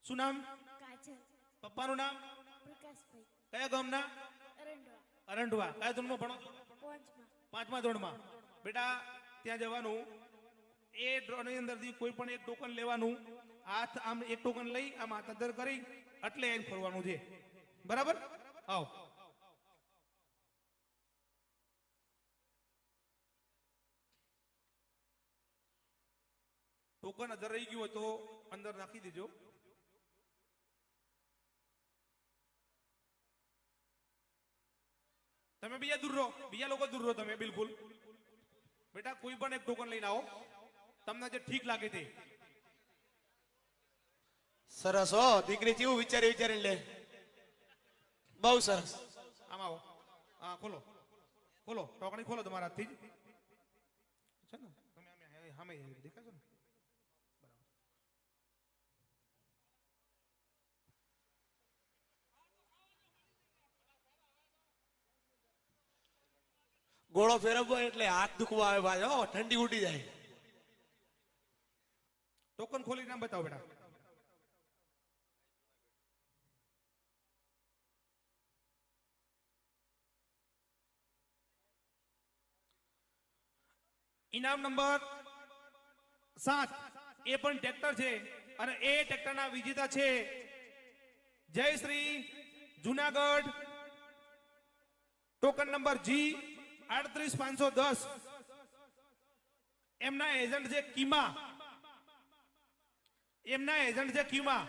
શું નામ? કાજલ. પપ્પાનું નામ? પ્રકાશભાઈ. કયા ગામના? અરંડવા. અરંડવા. કયા ધોરણમાં ભણો? પહોંચમાં. પાંચમા ધોરણમાં. બેટા ત્યાં જવાનું, એ ડ્રોની અંદરથી કોઈ પણ એક ટોકન લેવાનું, હાથ આમ એક ટોકન લઈ આમ હાથ અંદર કરી એટલે એને ફરવાનું છે. બરાબર? આવો. ટોકન અધર રહી ગયું હોય તો અંદર નાખી દેજો. તમે બીજા દૂર રહો, બીજા લોકો દૂર રહો તમે બિલકુલ. બેટા કોઈ પણ એક ટોકન લઈને આવો, તમને જે ઠીક લાગે તે. સરસ હો, દીકરી કેવું વિચારીને લે, બહુ સરસ. આમ આવો. હા ખોલો, ખોલો ટોકણી ખોલો તમારા હાથથી જ છે ને. તમે સામે દેખાશો ને? ગોળો ફેરવવો એટલે હાથ દુખવા આવે ભાઈ, હો ઠંડી ઉડી જાય. ટોકન ખોલી નામ બતાવો બેટા. ઇનામ નંબર 7 એ પણ ટ્રેક્ટર છે અને એ ટ્રેક્ટરના વિજેતા છે Jay Shri Junagadh. Token number G 38510. એમના એજન્ટ છે કીમા. એમના એજન્ટ છે કીમા.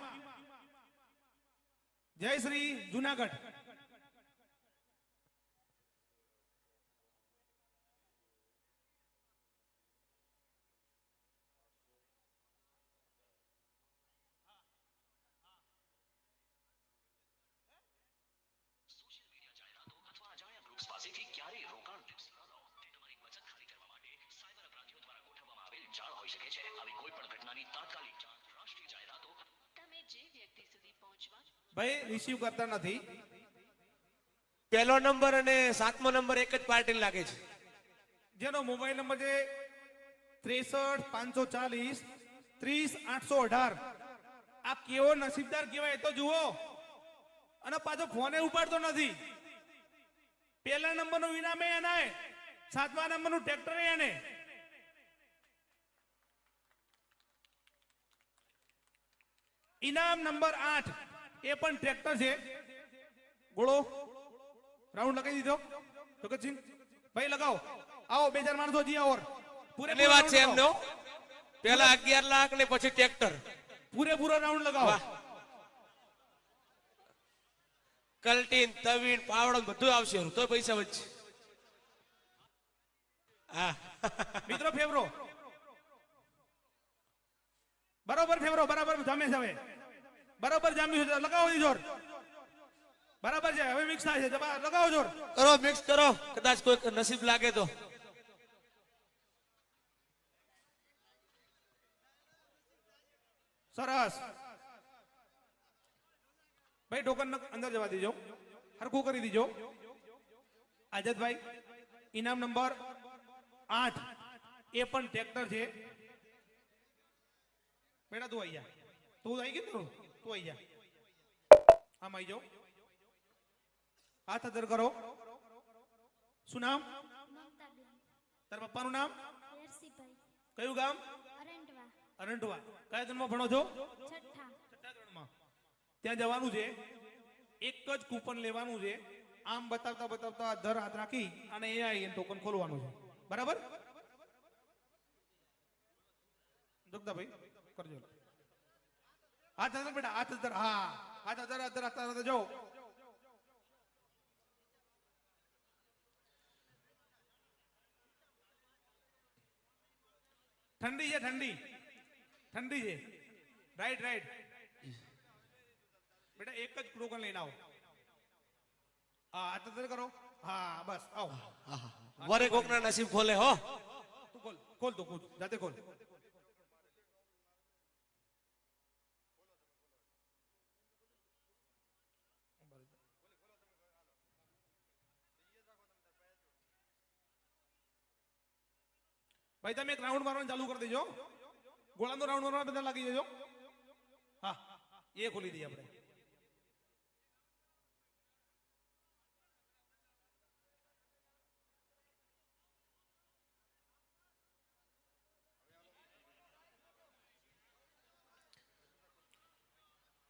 જય શ્રી જુનાગઢ. પાસેથી ક્યારેય રોકાણ ટિપ્સ ન લો. તે તમારી બચત ખાલી કરવા માટે સાયબર અપરાધીઓ દ્વારા ગોઠવવામાં આવેલ જાળ હોઈ શકે છે. આવી કોઈ પણ ઘટનાની તાત્કાલિક જાણ રાષ્ટ્રીય જાહેરાતો તમે જે વ્યક્તિ સુધી પહોંચવા ભાઈ રિસીવ કરતા નથી. પહેલો નંબર અને 7મો નંબર એક જ પાર્ટી લાગે છે. જેનો મોબાઈલ નંબર છે 63 540 30 818. આ કેવો નસીબદાર કહેવાય તો જુઓ. અને પાછો ફોને ઉપાડતો નથી. પહેલા નંબરનું ઇનામ એને, 7મા નંબરનું ટ્રેક્ટર એને. ઇનામ નંબર 8 એ પણ ટ્રેક્ટર છે. ગોળો રાઉન્ડ લગાવી દીધો ભગતસિંહ ભાઈ, લગાવો. આવો 2000 માણસો જી આવો. પૂરી વાત છે એમનો. પહેલા 11 લાખ ને પછી ટ્રેક્ટર. પૂરેપૂરો રાઉન્ડ લગાવો. કલ્ટીન તવીન પાવડો બધું આવશે તો પૈસા વધશે. હા મિત્રો ફેવરો બરોબર, ફેવરો બરાબર જામે છે. હવે બરાબર જામ્યું છે, લગાવો જોર. બરાબર છે, હવે મિક્સ થાય છે. લગાવો જોર. કરો, મિક્સ કરો, કદાચ કોઈ નસીબ લાગે તો. સરસ ભાઈ, ટોકન અંદર જવા દીજો, હરખું કરી દીજો. આઝાદભાઈ ઇનામ નંબર 8 એ પણ ટ્રેક્ટર છે. બેટા તું આવી જા. તું આવી ગયું, તું આવી જા. આમ આવી જાઓ. હાથ અદર કરો. શું નામ? મમતાબેન. તારા પપ્પાનું નામ? યરસીભાઈ. કયું ગામ? અરંડવા. અરંડવા. કયા ધોરણમાં ભણો છો? છઠ્ઠા. છઠ્ઠા ધોરણમાં. ત્યાં જવાનું છે, એક જ કૂપન લેવાનું છે. આમ બતાવતા બતાવતા દર હાથ રાખી અને એ આવી ટોકન ખોલવાનું છે. બરાબર? જોગદાભાઈ કરજો. હાથ અદર બેટા, હાથ અદર. હા, હાથ અદર અદર અદર જાઓ. ઠંડી છે, ઠંડી ઠંડી છે. રાઈટ રાઈટ બેટા, એક જ ટોકન લઈને આવો. હા, હાથ અદર કરો. હા બસ, આવો. વરે કોકના નસીબ ખોલે હો. તું ખોલ, ખોલ તો ખોલ, જાતે ખોલ. ભાઈ તમે એક રાઉન્ડ મારવાનું ચાલુ કરી દેજો. ગોળાનો રાઉન્ડ મારવા બધા લાગી જજો. હા એ ખોલી દઈએ આપણે.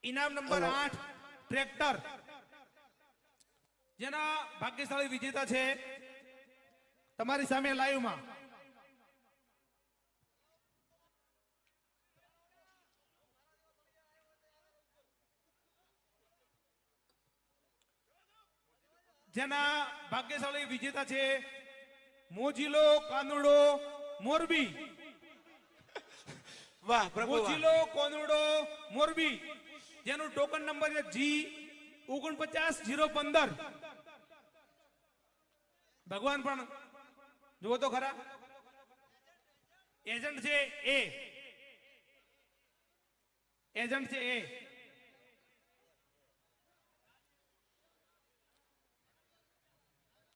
ઇનામ નંબર 8 ટ્રેક્ટર, જેના ભાગ્યશાળી વિજેતા છે તમારી સામે લાઈવમાં. જેના ભાગ્યશાળી વિજેતા છે મોજીલો કાનુડો મોરબી. વાહ પ્રભુ વાહ. મોજીલો કાનુડો મોરબી, જેનું ટોકન નંબર છે G49015. ભગવાન પણ જુઓ તો ખરા, એજન્ટ છે એ, એજન્ટ છે એ.